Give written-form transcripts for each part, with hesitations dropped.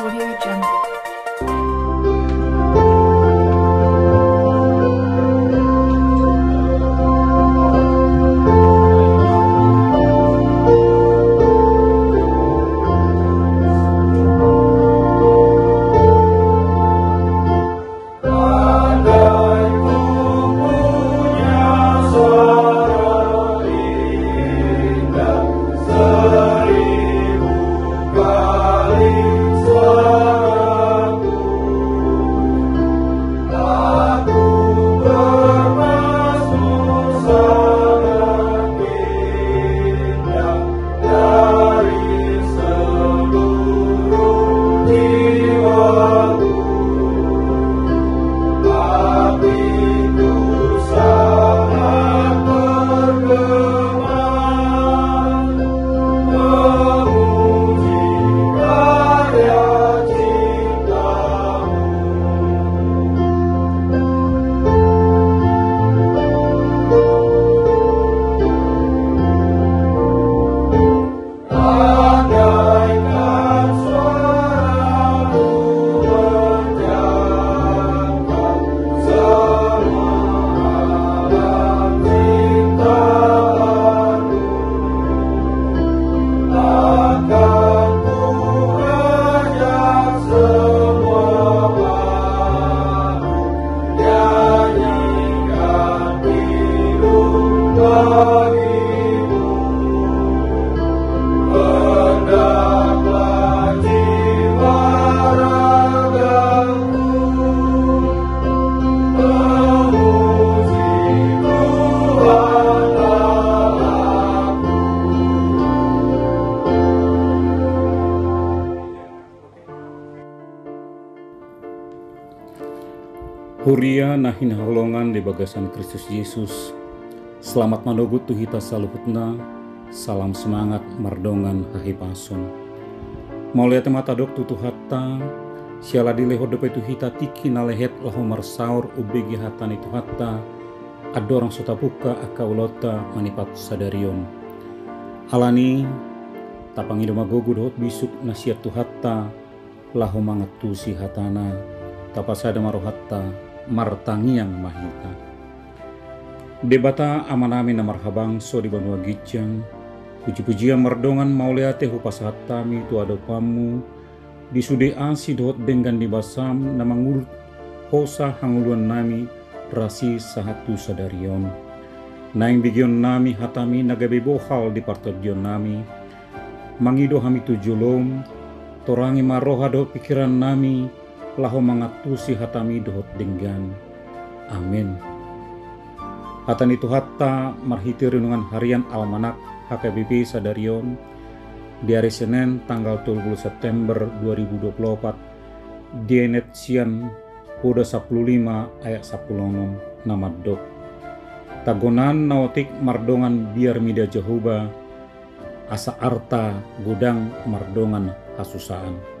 Audio Jungle. Huria nahin holongan di bagasan Kristus Yesus. Selamat manogut tuhita saluhutna. Salam semangat mardongan hahipason. Maulia temata dok tutu hatta. Siala di leho dope tuhita tiki nalehet lahu marsaur ubegi hatan itu hatta. Adorang sotapuka akaulota manipat sadarion. Alani tapangi domagogu dohot bisuk nasiat tuhatta. Lahu mangatu si hatana. Tapasada marohatta. Martangiang mahita debata amanami na marhabang so di banua gijang puji-pujian mardongan mauleate hupasahat tami tu adopamu disude asi dot dengan dibasam na mangurut hosa hanguluan nami rasi sahatu sadarion naing bigion nami hatami nagabe bohal di partodion nami mangido hami tujulom torangi maroha do pikiran nami lahu mangatusi hatami dohot denggan. Amin. Hatan itu hatta marhiti renungan harian almanak HKBP Sadarion di hari Senin tanggal 20 September 2024 dienet sian Poda 15 ayat 10 nama dok. Tagonan naotik mardongan biar mida Jehoba asa arta gudang mardongan hasusaan.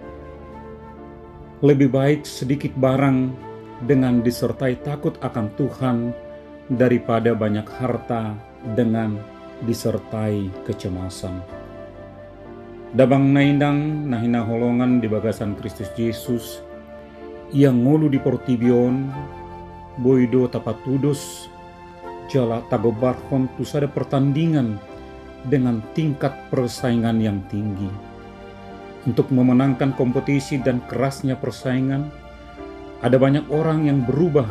Lebih baik sedikit barang dengan disertai takut akan Tuhan daripada banyak harta dengan disertai kecemasan. Dabang naindang nahina holongan di bagasan Kristus Yesus yang ngulu di portibion boido tapatudus jala tagobarhon tusada pertandingan dengan tingkat persaingan yang tinggi. Untuk memenangkan kompetisi dan kerasnya persaingan, ada banyak orang yang berubah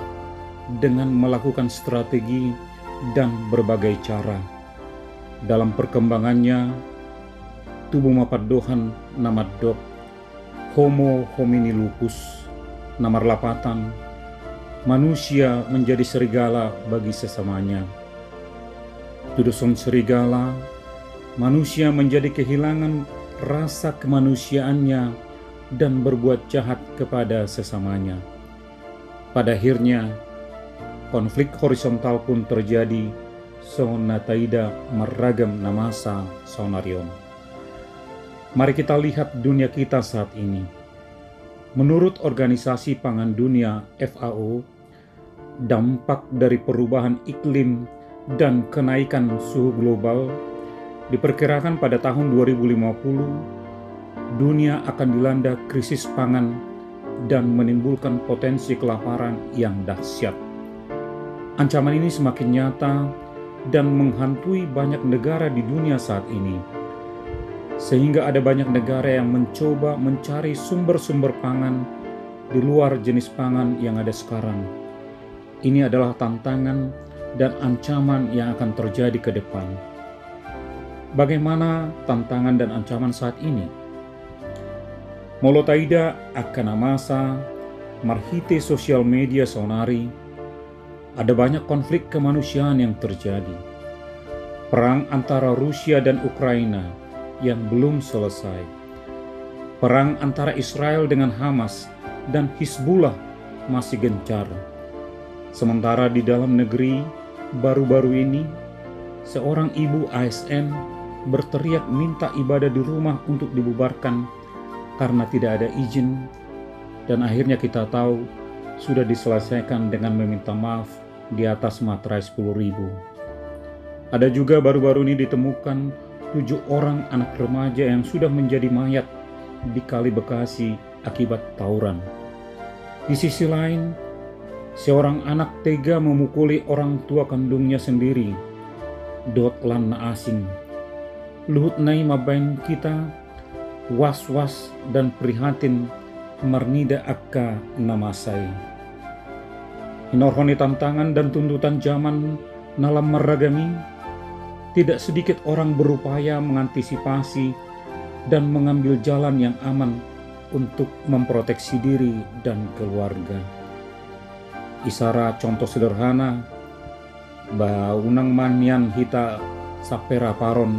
dengan melakukan strategi dan berbagai cara. Dalam perkembangannya, tubuh mapadohan nama dok, homo homini lupus, namar lapatan, manusia menjadi serigala bagi sesamanya. Tuduson serigala, manusia menjadi kehilangan rasa kemanusiaannya dan berbuat jahat kepada sesamanya. Pada akhirnya, konflik horizontal pun terjadi sonataida maragam namasa sonarion. Mari kita lihat dunia kita saat ini. Menurut Organisasi Pangan Dunia FAO, dampak dari perubahan iklim dan kenaikan suhu global diperkirakan pada tahun 2050 dunia akan dilanda krisis pangan dan menimbulkan potensi kelaparan yang dahsyat. Ancaman ini semakin nyata dan menghantui banyak negara di dunia saat ini, sehingga ada banyak negara yang mencoba mencari sumber-sumber pangan di luar jenis pangan yang ada sekarang. Ini adalah tantangan dan ancaman yang akan terjadi ke depan. Bagaimana tantangan dan ancaman saat ini? Molotaida akan masa marhite sosial media sonari, ada banyak konflik kemanusiaan yang terjadi. Perang antara Rusia dan Ukraina yang belum selesai. Perang antara Israel dengan Hamas dan Hizbullah masih gencar. Sementara di dalam negeri, baru-baru ini, seorang ibu ASN berteriak minta ibadah di rumah untuk dibubarkan karena tidak ada izin, dan akhirnya kita tahu sudah diselesaikan dengan meminta maaf di atas materai 10.000. Ada juga baru-baru ini ditemukan 7 orang anak remaja yang sudah menjadi mayat di Kali Bekasi akibat tawuran. Di sisi lain, seorang anak tega memukuli orang tua kandungnya sendiri. Dot lanna asing. Luhut nai mabain kita, was-was dan prihatin marnida akka namasai. Hinorhoni tantangan dan tuntutan zaman nalam meragami, tidak sedikit orang berupaya mengantisipasi dan mengambil jalan yang aman untuk memproteksi diri dan keluarga. Isara contoh sederhana, baunang manian hita sapera paron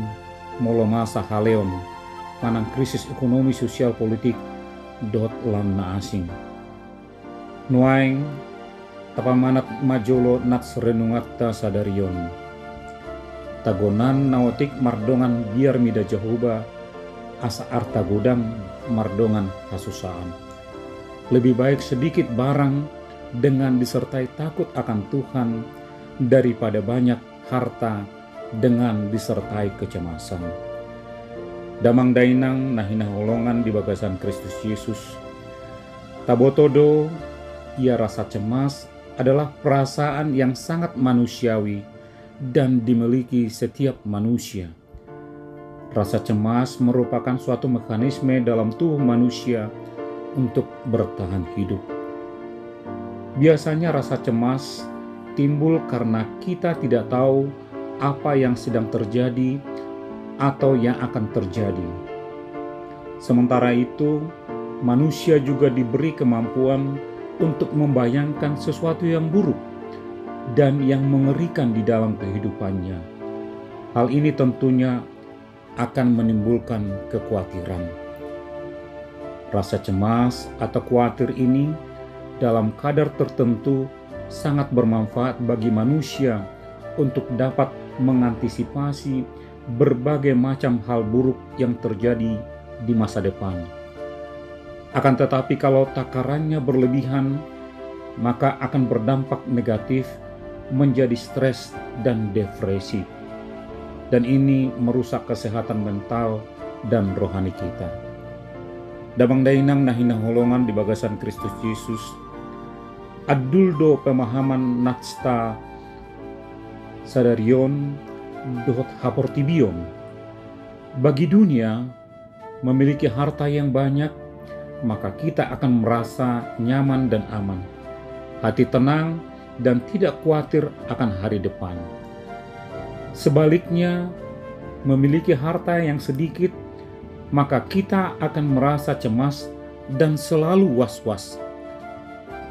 molo masa haleon, manang krisis ekonomi sosial politik dot lanna asing. Nuaing tapamanat majolo nats renungatta sadarion. Tagonan naotik mardongan biar mida jahuba asa arta godang mardongan kasusaan. Lebih baik sedikit barang dengan disertai takut akan Tuhan daripada banyak harta dengan disertai kecemasan. Damang dainang nahina holongan di bagasan Kristus Yesus. Tabotodo, ia rasa cemas adalah perasaan yang sangat manusiawi dan dimiliki setiap manusia. Rasa cemas merupakan suatu mekanisme dalam tubuh manusia untuk bertahan hidup. Biasanya rasa cemas timbul karena kita tidak tahu apa yang sedang terjadi atau yang akan terjadi. Sementara itu, manusia juga diberi kemampuan untuk membayangkan sesuatu yang buruk dan yang mengerikan di dalam kehidupannya. Hal ini tentunya akan menimbulkan kekhawatiran. Rasa cemas atau khawatir ini dalam kadar tertentu sangat bermanfaat bagi manusia untuk dapat mengantisipasi berbagai macam hal buruk yang terjadi di masa depan. Akan tetapi kalau takarannya berlebihan, maka akan berdampak negatif menjadi stres dan depresi. Dan ini merusak kesehatan mental dan rohani kita. Damang dainang nahina holongan di bagasan Kristus Yesus. Aduldo pemahaman natsta sadarion dohot haportibion. Bagi dunia memiliki harta yang banyak, maka kita akan merasa nyaman dan aman, hati tenang dan tidak khawatir akan hari depan. Sebaliknya, memiliki harta yang sedikit, maka kita akan merasa cemas dan selalu was-was.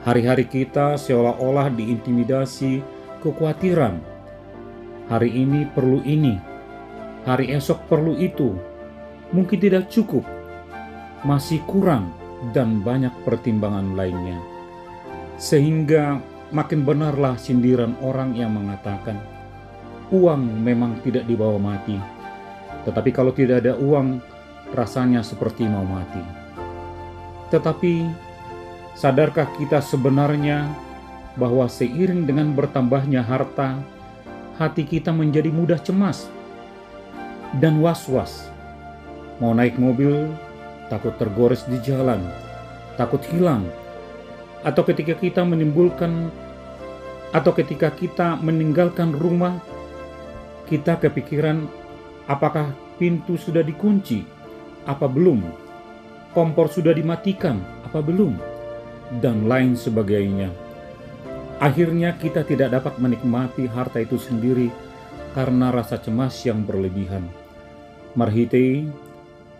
Hari-hari kita seolah-olah diintimidasi kekhawatiran. Hari ini perlu ini, hari esok perlu itu, mungkin tidak cukup, masih kurang, dan banyak pertimbangan lainnya. Sehingga makin benarlah sindiran orang yang mengatakan, uang memang tidak dibawa mati, tetapi kalau tidak ada uang, rasanya seperti mau mati. Tetapi, sadarkah kita sebenarnya bahwa seiring dengan bertambahnya harta, hati kita menjadi mudah cemas dan was-was. Mau naik mobil, takut tergores di jalan, takut hilang, atau ketika kita meninggalkan rumah, kita kepikiran apakah pintu sudah dikunci, apa belum, kompor sudah dimatikan, apa belum, dan lain sebagainya. Akhirnya kita tidak dapat menikmati harta itu sendiri karena rasa cemas yang berlebihan. Marhitei,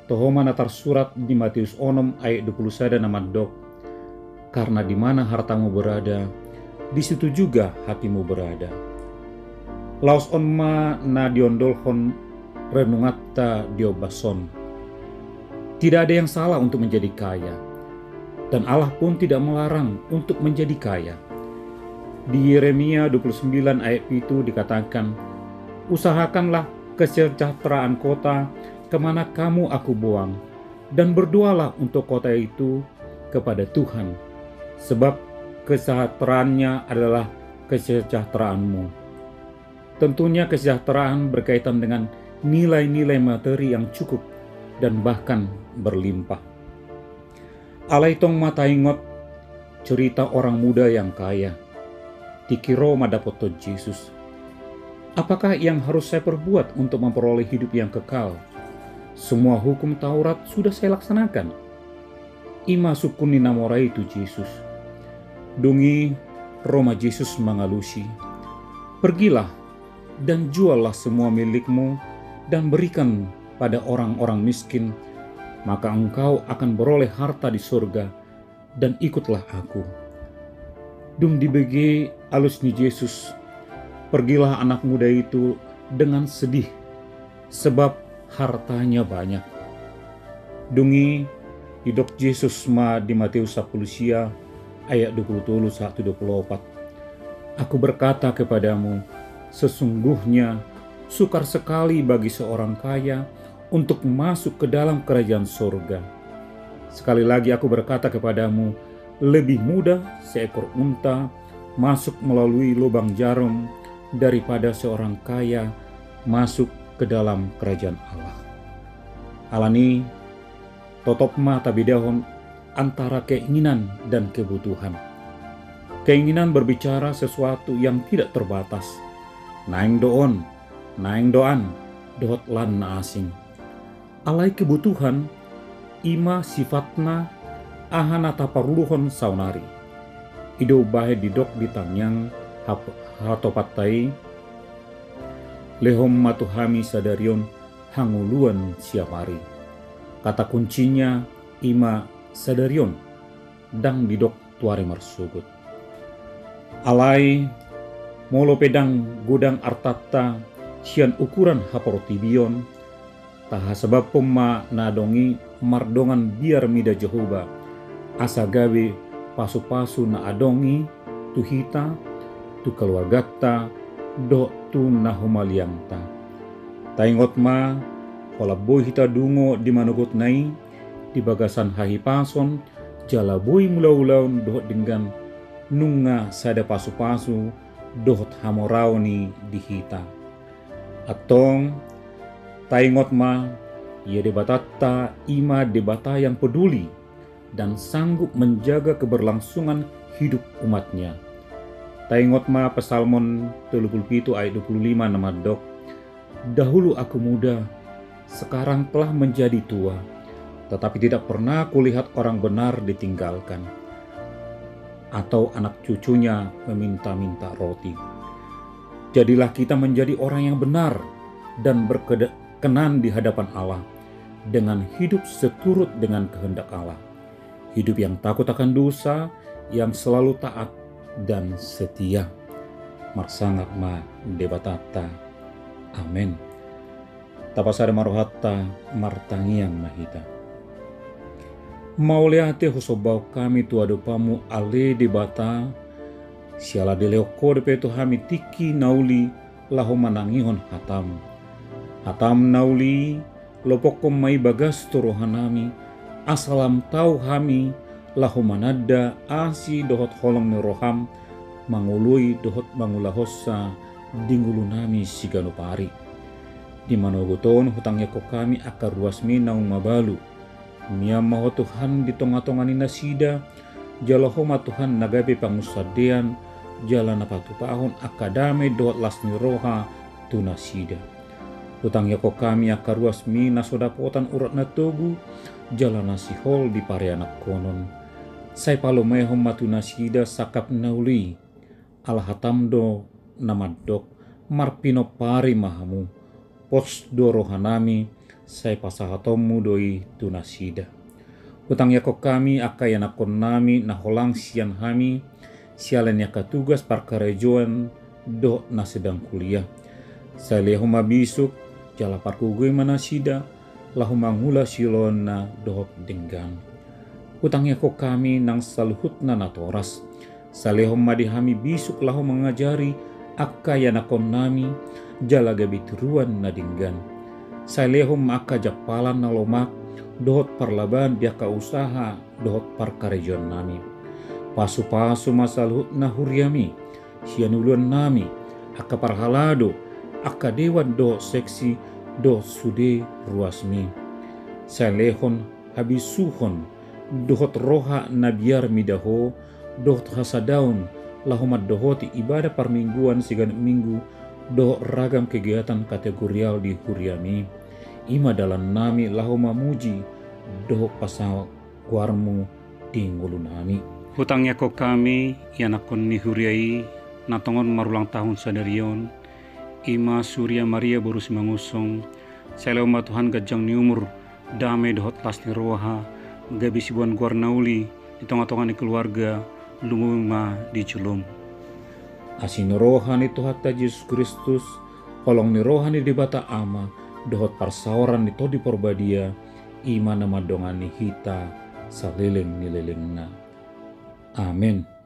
tohoma natar surat di Matius 6 ayat 21 nama dok, karena di mana hartamu berada, di situ juga hatimu berada. Laos onma na diondolhon renungatta diobason. Tidak ada yang salah untuk menjadi kaya, dan Allah pun tidak melarang untuk menjadi kaya. Di Yeremia 29 ayat 7 dikatakan, usahakanlah kesejahteraan kota kemana kamu aku buang, dan berdoalah untuk kota itu kepada Tuhan, sebab kesejahteraannya adalah kesejahteraanmu. Tentunya kesejahteraan berkaitan dengan nilai-nilai materi yang cukup dan bahkan berlimpah. Alaitong mataingot cerita orang muda yang kaya. Tikiro madapoto Yesus. Apakah yang harus saya perbuat untuk memperoleh hidup yang kekal? Semua hukum Taurat sudah saya laksanakan. Ima sukuni namorai itu Yesus. Dungi Roma Yesus mengalusi. Pergilah dan juallah semua milikmu dan berikan pada orang-orang miskin, maka engkau akan beroleh harta di surga, dan ikutlah aku. Dung dibege alusni Yesus, pergilah anak muda itu dengan sedih, sebab hartanya banyak. Dungi hidok Yesus ma di Matius 10 ayat 23-24. Aku berkata kepadamu, sesungguhnya sukar sekali bagi seorang kaya untuk masuk ke dalam kerajaan surga. Sekali lagi aku berkata kepadamu, lebih mudah seekor unta masuk melalui lubang jarum daripada seorang kaya masuk ke dalam kerajaan Allah. Alani totopma tabidahon antara keinginan dan kebutuhan. Keinginan berbicara sesuatu yang tidak terbatas. Naing doon, naing doan, dohot lan na asing. Alai kebutuhan, ima sifatna ahana taparluhon saunari. Ido bahe didok ditanyang hatopatai lehom matuhami sadarion hanguluan siapari. Kata kuncinya ima sadarion dang didok tuari marsugut. Alai molo pedang gudang artata sian ukuran haporotibion taha sebab pemma nadongi mardongan biar mida Jehovah asa gawe pasu-pasu na adongi tuhita tu keluargata do tu nahumalianta taingot ma kola boy hita dungo di manugot nai di bagasan hahipason jala boy mulaulaun dohot dengan nunga sada pasu-pasu dohot hamorauni di hita atong taingot ma ia debatata ima debata yang peduli dan sanggup menjaga keberlangsungan hidup umatnya. Taingot ma Pesalmon 37 ayat 25 nama dok. Dahulu aku muda, sekarang telah menjadi tua, tetapi tidak pernah kulihat orang benar ditinggalkan, atau anak cucunya meminta-minta roti. Jadilah kita menjadi orang yang benar dan berkenan di hadapan Allah, dengan hidup seturut dengan kehendak Allah. Hidup yang takut akan dosa, yang selalu taat dan setia. Marsangat ma debatata. Amin. Tapasada marohata martangiang mahita. Mauleate hosobau kami tuadopamu ale debata. Siala deleoko depeto hami tiki nauli laho manangihon hatam. Hatam nauli lopokom mai bagas torohanami. Asalam tau hami lahu manada asi dohot holong niroham mangului dohot mangulahosa dingulunami siganupari. Di manogoton hutangnya ko kami akar ruasmi naung mabalu Mia maho Tuhan di tonga-tonga ni nasida, jalahoma Tuhan nagabe pangusadean, jalan apatu pahon akadame doat lasni roha tu nasida. Utang yako kami akaruas mina sodapotan urat na togu, jalan nasi hol di pareanak konon. Sai palo mehom matu nasida sakap nauli, alhatamdo namadok, marpino pari mahamu, pos do rohanami, sai pasahatomu doi tunasida. Utang yako kami akayan akon nami naholang sian hami, sialen yaka tugas parkarejoan do na sedang kuliah. Sai lehoma bisuk, jala parkugui manasida, lahuma ngula silon na dohok denggan. Utang yako kami nang saluhut na natoras, salehoma dihami bisuk lahu mengajari, akayan akon nami, jala gabituruan na denggan. Salehom maka japalan na lomak, dohot parlaban biaka usaha, dohot parkarejon nami. Pasu-pasu masaluhut na huriami, sianuluan nami, aka parhalado, aka dewan do seksi, do sude ruasmi. Salehon habisuhon, dohot roha na biar midaho, dohot hasadaun, lahomat dohoti ibadah permingguan sigan minggu, dohot ragam kegiatan kategorial di huriami. Ima dalam nami lahoma muji, dohok pasal guarmu di ngulu nami. Hutang yako kami, yanakon ni huriai, natongon marulang tahun sadarion, ima Surya Maria borus mangusong, selema Tuhan gajang ni umur, damai dohot lasni roha, gabi sibuan guarnauli, di tengah-tengah ni keluarga, lumuma di culum. Asin rohani Tuhan Yesus Kristus, kolong ni rohani di bata ama, dohot parsaoran di todi porbadia, ima nama dongani hita salileng nilelengna. Amin.